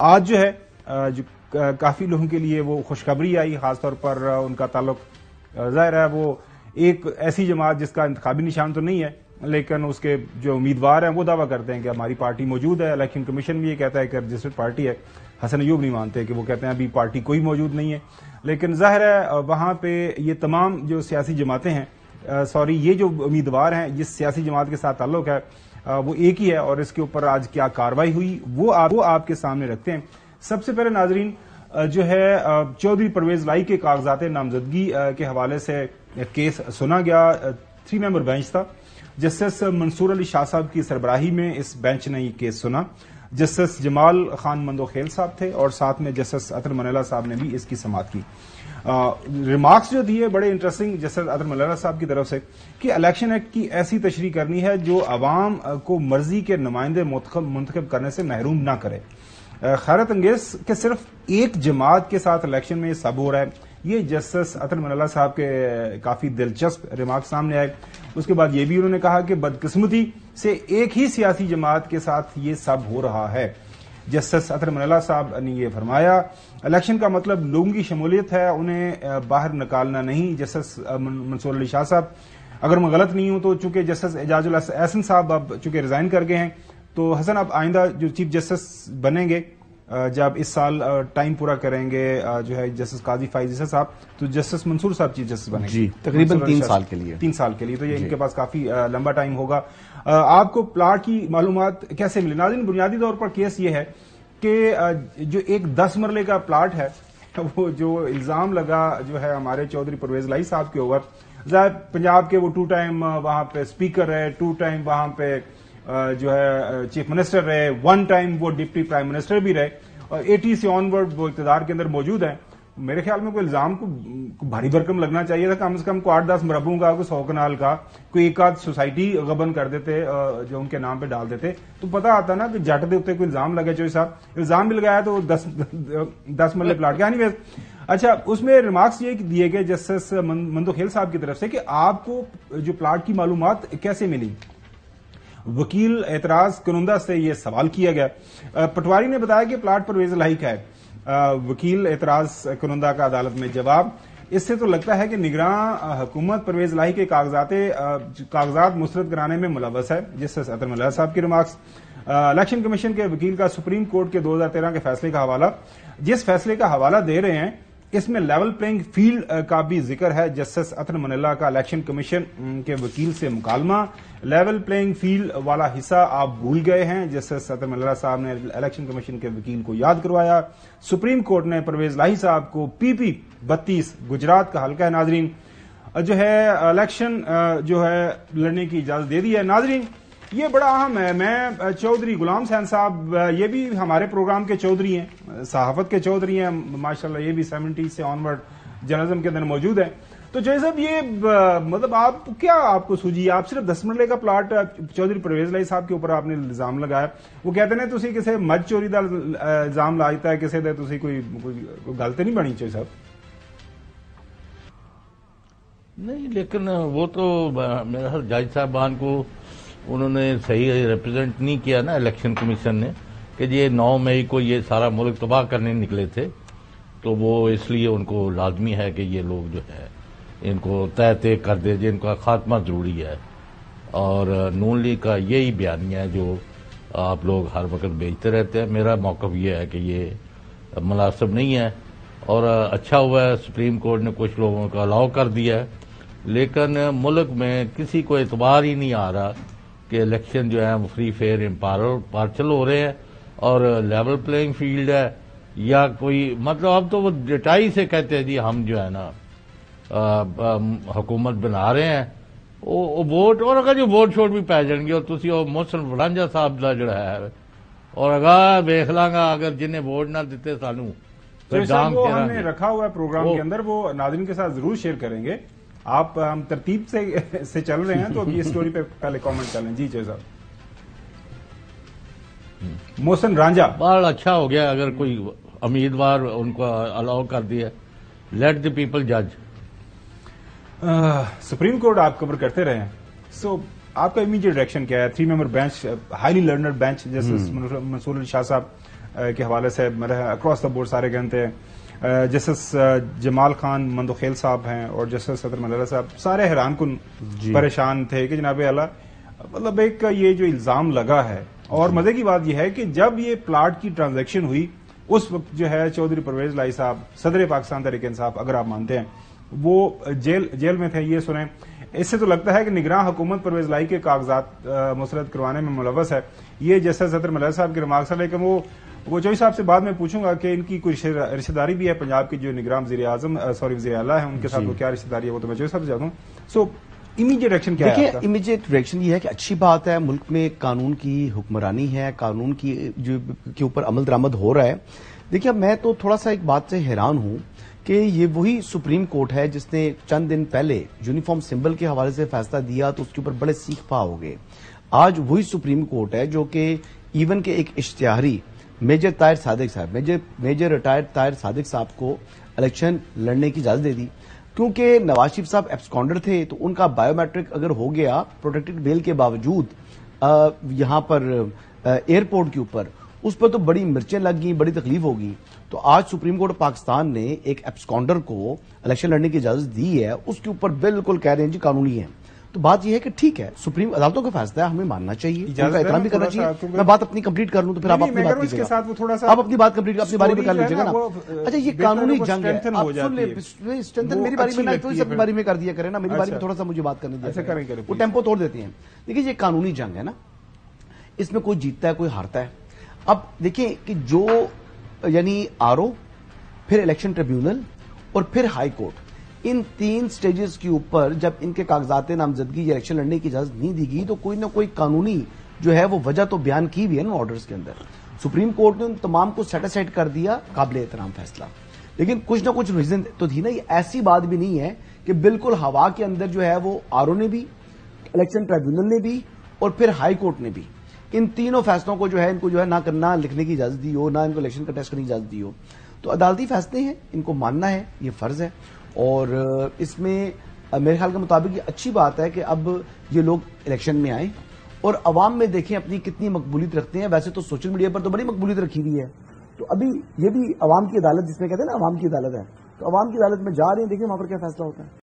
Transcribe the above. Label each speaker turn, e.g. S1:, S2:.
S1: آج جو ہے جو کافی لوگوں کے لیے وہ خوشخبری آئی، خاص طور پر ان کا تعلق ظاہر ہے وہ ایک ایسی جماعت جس کا انتخابی نشان تو نہیں ہے، لیکن اس کے جو امیدوار ہیں وہ دعویٰ کرتے ہیں کہ ہماری پارٹی موجود ہے۔ الیکشن کمیشن بھی یہ کہتا ہے کہ رجسٹرڈ پارٹی ہے۔ حسن ایوب نہیں مانتے کہ وہ کہتے ہیں ابھی پارٹی کوئی موجود نہیں ہے، لیکن ظاہر ہے وہاں پہ یہ تمام جو سیاسی جماعتیں ہیں یہ جو امیدوار ہیں جس سیاسی جماعت کے ساتھ تعلق ہے وہ ایک ہی ہے، اور اس کے اوپر آج کیا کارروائی ہوئی وہ آپ کے سامنے رکھتے ہیں۔ سب سے پہلے ناظرین جو ہے چودھری پرویز لائی کے کاغذات نامزدگی کے حوالے سے کیس سنا گیا۔ 3 ممبر بینچ تھا، جسٹس منصور علی شاہ صاحب کی سربراہی میں اس بینچ نے یہ کیس سنا۔ جسٹس جمال خان مندوخیل صاحب تھے اور ساتھ میں جسٹس عطر منیلا صاحب نے بھی اس کی سماعت کی۔ ریمارکس جو دیے بڑے انٹرسٹنگ جسٹس عطر منیلا صاحب کی طرف سے کہ الیکشن ایکٹ کی ایسی تشریح کرنی ہے جو عوام کو مرضی کے نمائندے منتخب کرنے سے محروم نہ کرے۔ حیرت انگیز کہ صرف ایک جماعت کے ساتھ الیکشن میں یہ سب ہو رہا ہے۔ یہ جسٹس عطر منیلا صاحب کے کافی دلچسپ ریمارک سامنے آئے۔ اس کے بعد یہ بھی انہوں نے کہا کہ بدقسمتی سے ایک ہی سیاسی جماعت کے ساتھ یہ سب ہو رہا ہے۔ جسٹس عطر منیلا صاحب نے یہ فرمایا الیکشن کا مطلب لوگوں کی شمولیت ہے، انہیں باہر نکالنا نہیں۔ جسٹس منصور علی شاہ صاحب اگر میں غلط نہیں ہوں تو چونکہ جسٹس اعجاز الاحسن صاحب اب چونکہ ریزائن کر گئے ہیں تو حسن اب آئندہ جو چیف جسٹس بنیں گے جب اس سال ٹائم پورا کریں گے جو ہے جسٹس قاضی فائز عیسی صاحب تو جسٹس منصور صاحب چیف جسٹس بنیں گے
S2: جی تقریباً 3 سال کے لیے
S1: 3 سال کے لیے، تو یہ ان کے پاس کافی لمبا ٹائم ہوگا۔ آپ کو پلاٹ کی معلومات کیسے ملی؟ ناظرین بنیادی طور پر کیس یہ ہے کہ جو ایک 10 مرلے کا پلاٹ ہے وہ جو الزام لگا جو ہے ہمارے چودھری پرویز لائی صاحب کے اوپر، ظاہر پنجاب کے وہ 2 ٹائم وہاں پہ اسپیکر رہے، 2 ٹائم وہاں پہ جو ہے چیف منسٹر رہے، 1 ٹائم وہ ڈپٹی پرائم منسٹر بھی رہے، اور 80 سے آن ورڈ وہ اقتدار کے اندر موجود ہیں۔ میرے خیال میں کوئی الزام کو بھاری بھرکم لگنا چاہیے تھا، کم سے کم کو 8-10 مربوں کا، کوئی 100 کنال کا، کوئی ایک آدھ سوسائٹی غبن کر دیتے جو ان کے نام پہ ڈال دیتے تو پتہ آتا نا کہ جٹ دے اتنے کوئی الزام لگے۔ چوہدری صاحب الزام بھی لگایا تو 10 مرلے پلاٹ کیا نہیں۔ اچھا اس میں ریمارکس یہ دیے گئے جسٹس مندوخیل صاحب کی طرف سے کہ آپ کو جو پلاٹ کی معلومات کیسے ملی؟ وکیل اعتراض کنندہ سے یہ سوال کیا گیا۔ پٹواری نے بتایا کہ پلاٹ پرویز لائی کا ہے۔ وکیل اعتراض کنندہ کا عدالت میں جواب، اس سے تو لگتا ہے کہ نگراں حکومت پرویز لائی کے کاغذات مسترد کرانے میں ملوث ہے۔ جسٹس عطر منیلا صاحب کی ریمارکس۔ الیکشن کمیشن کے وکیل کا سپریم کورٹ کے 2013 کے فیصلے کا حوالہ، جس فیصلے کا حوالہ دے رہے ہیں اس میں لیول پلینگ فیلڈ کا بھی ذکر ہے۔ جسٹس عطر منیلا کا الیکشن کمیشن کے وکیل سے مکالمہ، لیول پلینگ فیلڈ والا حصہ آپ بھول گئے ہیں، جسٹس عطر منیلا صاحب نے الیکشن کمیشن کے وکیل کو یاد کروایا۔ سپریم کورٹ نے پرویز لاہی صاحب کو PP 32 گجرات کا حلقہ ہے ناظرین جو ہے الیکشن جو ہے لڑنے کی اجازت دے دی ہے۔ ناظرین یہ بڑا اہم ہے، میں چودھری غلام حسین صاحب یہ بھی ہمارے پروگرام کے چودھری ہیں، صحافت کے چودھری ہیں ماشاءاللہ، یہ بھی 70 سے آنورڈ جرنلزم کے اندر موجود ہیں۔ تو چودھری صاحب یہ مطلب آپ کو سوجی آپ صرف 10 مرلے کا پلاٹ چودھری پرویز لائی صاحب کے اوپر آپ نے الزام لگایا، وہ کہتے ہیں تسی کسی مجھ چوری دا الزام لاتا ہے کسی دے تسی کوئی گل تے نہیں بنی چودھری صاحب؟
S3: نہیں، لیکن وہ تو میرا خیال جج صاحبان کو انہوں نے صحیح ریپرزینٹ نہیں کیا نا الیکشن کمیشن نے کہ یہ 9 مئی کو یہ سارا ملک تباہ کرنے نکلے تھے، تو وہ اس لیے ان کو لازمی ہے کہ یہ لوگ جو ہے ان کو طے کر دے جن کا خاتمہ ضروری ہے، اور نون لیگ کا یہی بیانیہ ہے جو آپ لوگ ہر وقت بیچتے رہتے ہیں۔ میرا موقف یہ ہے کہ یہ مناسب نہیں ہے، اور اچھا ہوا ہے سپریم کورٹ نے کچھ لوگوں کا الاؤ کر دیا ہے، لیکن ملک میں کسی کو اعتبار ہی نہیں آ رہا کہ الیکشن جو ہے فری فیئر امپارشل ہو رہے ہیں، اور لیول پلینگ فیلڈ ہے یا کوئی مطلب اب تو وہ ڈٹائی سے کہتے ہیں جی ہم جو ہے نا حکومت بنا رہے ہیں ووٹ، اور اگر جو ووٹ شوٹ بھی پی جان گے اور تسی وہ محسن وڑانجا صاحب کا جڑا ہے اور اگر ویخ لاں گا اگر جنہیں ووٹ نہ دیتے سانو
S1: وہ ہم نے رکھا ہوا ہے پروگرام کے اندر، وہ ناظرین کے ساتھ ضرور شیئر کریں گے۔ آپ ہم ترتیب سے چل رہے ہیں تو یہ اسٹوری پہ پہلے کامنٹ کر لیں۔ جی چودھری صاحب محسن رانجا
S3: بہت اچھا ہو گیا اگر کوئی امیدوار ان کو الاؤ کر دیا، لیٹ دی پیپل جج۔
S1: سپریم کورٹ آپ کور کرتے رہے ہیں، سو آپ کا امیڈیٹ ریئیکشن کیا ہے؟ 3 member bench, highly learned bench, justice Mansoor Ali Shah Sahib کے حوالے سے اکراس دا بورڈ سارے گنتے ہیں. جسٹس جمال خان مندوخیل صاحب ہیں اور جسٹس صدر ملالہ صاحب سارے حیران کن پریشان تھے کہ جناب اعلیٰ مطلب ایک یہ جو الزام لگا ہے. اور مزے کی بات یہ ہے کہ جب یہ پلاٹ کی ٹرانزیکشن ہوئی اس وقت جو ہے چودھری پرویز لائی صاحب صدر پاکستان تحریک انصاف اگر آپ مانتے ہیں وہ جیل میں تھے. یہ سنیں اس سے تو لگتا ہے کہ نگراں حکومت پرویز لائی کے کاغذات مسترد کروانے میں ملوث ہے. یہ جیسے صدر ملالہ صاحب کے ریمارکس ہے لیکن وہ چوہدری صاحب سے بعد میں پوچھوں گا کہ ان کی کوئی رشتہ داری بھی ہے پنجاب کی جو نگراں وزیر اعلیٰ ہیں ان کے ساتھ وہ کیا رشتہ داری ہے وہ تو میں چوہدری صاحب سے جانتا ہوں. سو امیڈیٹ ایکشن کیا ہے؟
S2: دیکھیں امیڈیٹ ریئیکشن یہ ہے کہ اچھی بات ہے ملک میں قانون کی حکمرانی ہے, قانون کی کے اوپر عمل درآمد ہو رہا ہے. دیکھیں اب میں تو تھوڑا سا ایک بات سے حیران ہوں کہ یہ وہی سپریم کورٹ ہے جس نے چند دن پہلے یونیفارم سمبل کے حوالے سے فیصلہ دیا تو اس کے اوپر بڑے سیخ پا ہو گئے. آج وہی سپریم کورٹ ہے جو کہ ایون کے ایک اشتہاری میجر طاہر صادق صاحب میجر ریٹائرڈ طاہر صادق صاحب کو الیکشن لڑنے کی اجازت دے دی کیونکہ نواز شریف صاحب ایبسکانڈر تھے تو ان کا بایو میٹرک اگر ہو گیا پروٹیکٹڈ بیل کے باوجود یہاں پر ایئرپورٹ کے اوپر اس پر تو بڑی مرچیں لگ گئیں, بڑی تکلیف ہوگی. تو آج سپریم کورٹ پاکستان نے ایک ایبسکانڈر کو الیکشن لڑنے کی اجازت دی ہے, اس کے اوپر بالکل کہہ رہے ہیں جی قانونی ہے. تو بات یہ ہے کہ ٹھیک ہے سپریم عدالتوں کا فیصلہ ہے, ہمیں ماننا چاہیے, ان کا احترام بھی کرنا چاہیے. میں بات اپنی کمپلیٹ کر لوں تو پھر آپ اپنی بات کیجیے گا, آپ اپنی بات کمپلیٹ اپنی باری میں کر لیجیے گا نا. اچھا یہ قانونی جنگ ہے, اسٹرینتھن میری باری میں نہیں اپنی باری میں کر دیا کرے نا, میری باری میں تھوڑا سا مجھے بات کرنے دیا, وہ ٹیمپو توڑ دیتے ہیں. دیکھیے یہ قانونی جنگ ہے نا, اس میں کوئی جیتتا ہے کوئی ہارتا ہے. اب دیکھیں کہ جو یعنی آر او پھر الیکشن ٹریبیونل اور پھر ہائی کورٹ, ان تین سٹیجز کے اوپر جب ان کے کاغذات نامزدگی یا الیکشن لڑنے کی اجازت نہیں دی گئی تو کوئی نہ کوئی قانونی جو ہے وہ وجہ تو بیان کی بھی ہے نا آرڈرز کے اندر. سپریم کورٹ نے ان تمام کو سیٹیسفائڈ کر دیا, قابل احترام فیصلہ. لیکن کچھ نہ کچھ ریزن تو تھی نا, یہ ایسی بات بھی نہیں ہے کہ بالکل ہوا کے اندر جو ہے وہ آر او نے بھی, الیکشن ٹریبیونل نے بھی اور پھر ہائی کورٹ نے بھی ان تینوں فیصلوں کو جو ہے ان کو جو ہے نہ کرنا لکھنے کی اجازت دی ہو, نہ ان کو الیکشن کا ٹیسٹ کرنے کی اجازت دی ہو. تو عدالتی فیصلے ہیں, ان کو ماننا ہے, یہ فرض ہے. اور اس میں میرے خیال کے مطابق یہ اچھی بات ہے کہ اب یہ لوگ الیکشن میں آئیں اور عوام میں دیکھیں اپنی کتنی مقبولیت رکھتے ہیں. ویسے تو سوشل میڈیا پر تو بڑی مقبولیت رکھی ہوئی ہے, تو ابھی یہ بھی عوام کی عدالت جس میں کہتے ہیں نا عوام کی عدالت ہے, تو عوام کی عدالت میں جا رہے ہیں, دیکھیں وہاں پر کیا فیصلہ ہوتا ہے.